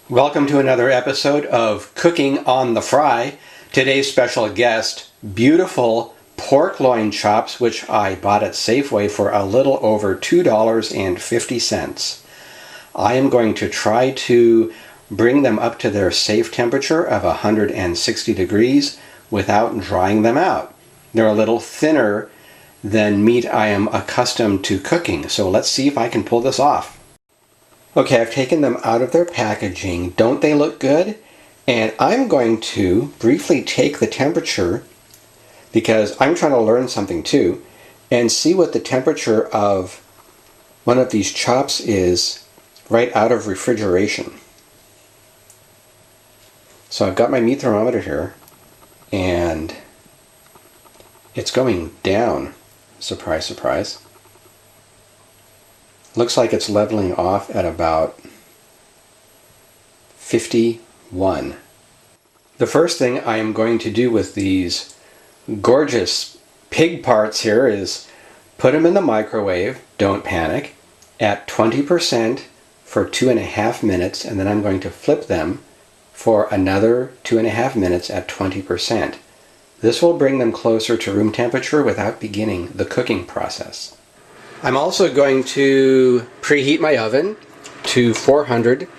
Welcome to another episode of Cooking on the Fry. Today's special guest, beautiful pork loin chops, which I bought at Safeway for a little over $2.50. I am going to try to bring them up to their safe temperature of 160 degrees without drying them out. They're a little thinner than meat I am accustomed to cooking, so let's see if I can pull this off. Okay, I've taken them out of their packaging. Don't they look good? And I'm going to briefly take the temperature, because I'm trying to learn something too, and see what the temperature of one of these chops is right out of refrigeration. So I've got my meat thermometer here, and it's going down. Surprise, surprise. Looks like it's leveling off at about 51. The first thing I am going to do with these gorgeous pig parts here is put them in the microwave, don't panic, at 20% for 2.5 minutes, and then I'm going to flip them for another 2.5 minutes at 20%. This will bring them closer to room temperature without beginning the cooking process. I'm also going to preheat my oven to 400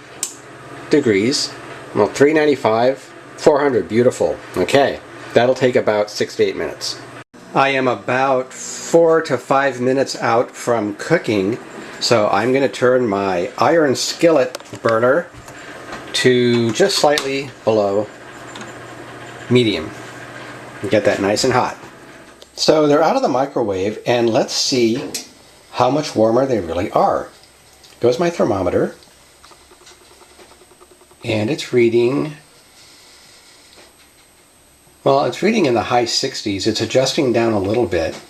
degrees. Well, 395, 400, beautiful. Okay, that'll take about 6 to 8 minutes. I am about 4 to 5 minutes out from cooking, so I'm going to turn my iron skillet burner to just slightly below medium. Get that nice and hot. So they're out of the microwave, and let's see how much warmer they really are. Goes my thermometer, and it's reading, well, it's reading in the high 60s. It's adjusting down a little bit,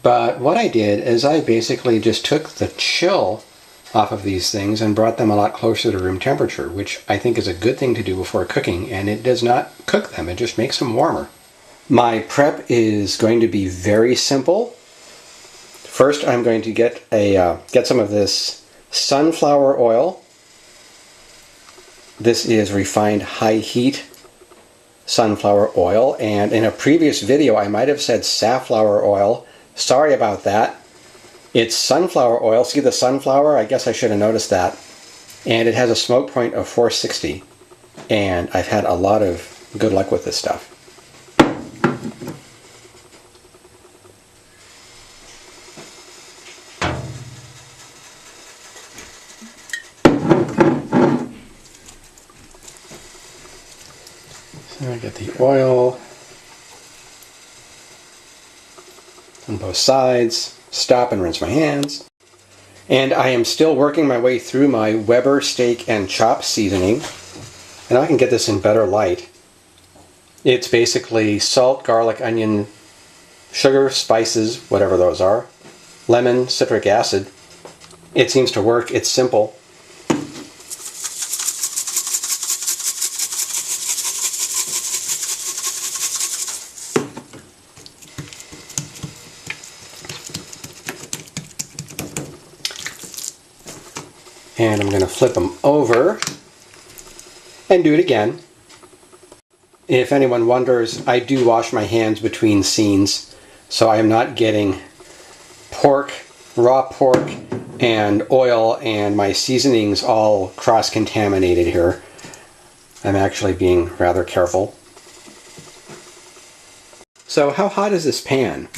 but what I did is I basically just took the chill off of these things and brought them a lot closer to room temperature, which I think is a good thing to do before cooking, and it does not cook them, it just makes them warmer. My prep is going to be very simple. First, I'm going to get some of this sunflower oil. This is refined high heat sunflower oil, and in a previous video I might have said safflower oil. Sorry about that. It's sunflower oil. See the sunflower? I guess I should have noticed that. And it has a smoke point of 460, and I've had a lot of good luck with this stuff. So I get the oil on both sides, stop and rinse my hands. And I am still working my way through my Weber steak and chop seasoning, and I can get this in better light. It's basically salt, garlic, onion, sugar, spices, whatever those are, lemon, citric acid. It seems to work. It's simple. And I'm going to flip them over and do it again. If anyone wonders, I do wash my hands between scenes, so I am not getting pork, raw pork, and oil and my seasonings all cross-contaminated here. I'm actually being rather careful. So how hot is this pan?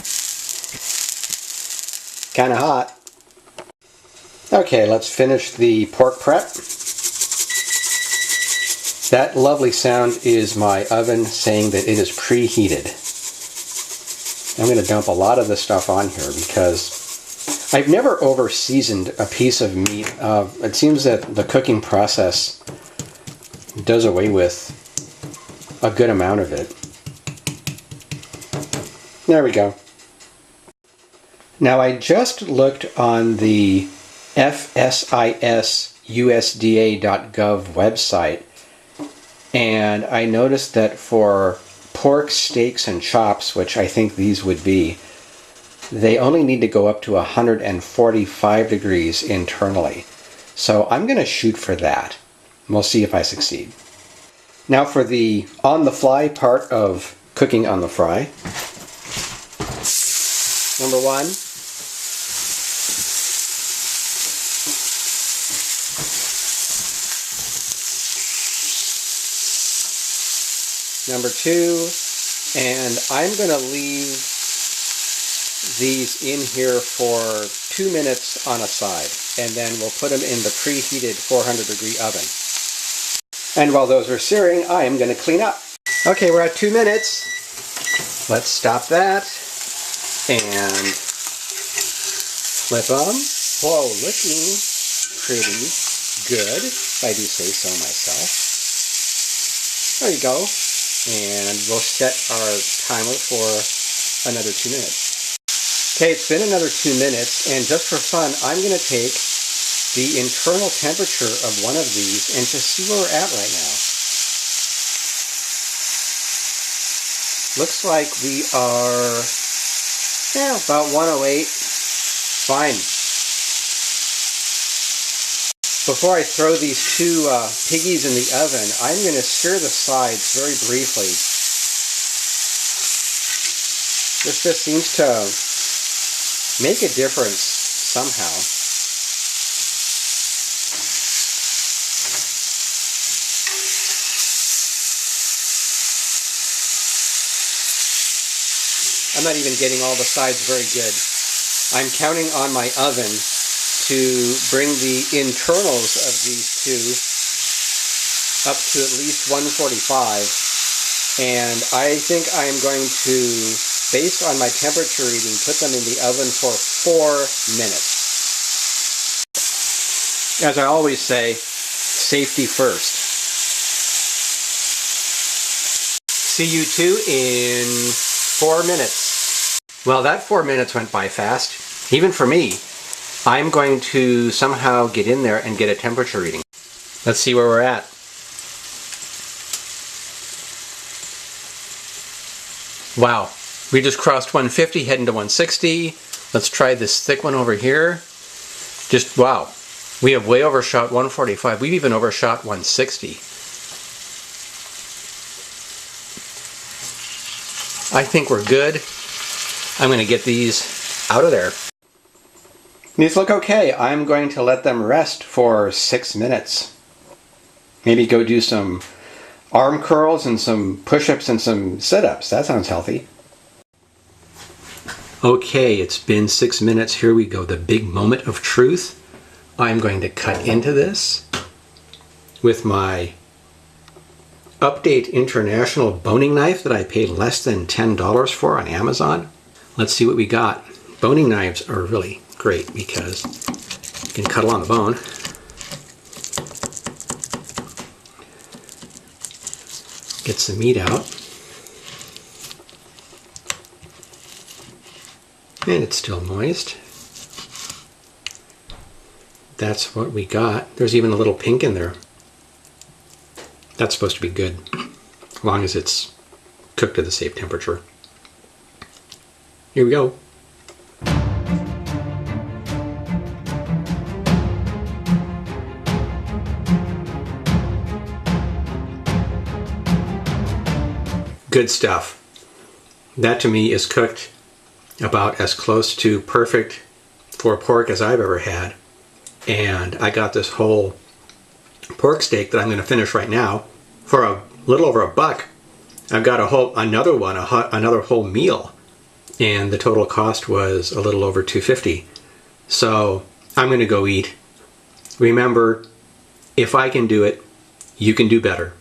Kind of hot. Okay, let's finish the pork prep. That lovely sound is my oven saying that it is preheated. I'm going to dump a lot of this stuff on here because I've never over-seasoned a piece of meat. It seems that the cooking process does away with a good amount of it. There we go. Now I just looked on the FSIS-USDA.gov website, and I noticed that for pork, steaks, and chops, which I think these would be, they only need to go up to 145 degrees internally. So I'm going to shoot for that. We'll see if I succeed. Now for the on-the-fly part of cooking on the fry. Number one, number two, and I'm going to leave these in here for 2 minutes on a side, and then we'll put them in the preheated 400-degree oven. And while those are searing, I am going to clean up. Okay, we're at 2 minutes. Let's stop that and flip them. Whoa, looking pretty good, if I do say so myself. There you go. And we'll set our timer for another 2 minutes. Okay, it's been another 2 minutes, and just for fun, I'm going to take the internal temperature of one of these and just see where we're at right now. Looks like we are about 108. Fine. Before I throw these two piggies in the oven, I'm going to sear the sides very briefly. This just seems to make a difference somehow. I'm not even getting all the sides very good. I'm counting on my oven to bring the internals of these two up to at least 145, and I think I'm going to, based on my temperature reading, put them in the oven for 4 minutes. As I always say, safety first. See you two in 4 minutes. Well, that 4 minutes went by fast, even for me. I'm going to somehow get in there and get a temperature reading. Let's see where we're at. Wow, we just crossed 150, heading to 160. Let's try this thick one over here. Just wow, we have way overshot 145. We've even overshot 160. I think we're good. I'm going to get these out of there. These look okay. I'm going to let them rest for 6 minutes. Maybe go do some arm curls and some push-ups and some sit-ups. That sounds healthy. Okay, it's been 6 minutes. Here we go. The big moment of truth. I'm going to cut into this with my Update International boning knife that I paid less than $10 for on Amazon. Let's see what we got. Boning knives are really great because you can cut along the bone. Get some meat out. And it's still moist. That's what we got. There's even a little pink in there. That's supposed to be good, as long as it's cooked at the safe temperature. Here we go. Good stuff. That to me is cooked about as close to perfect for pork as I've ever had. And I got this whole pork steak that I'm going to finish right now for a little over $1. I've got another whole meal, and the total cost was a little over $2.50. So I'm going to go eat. Remember, if I can do it, you can do better.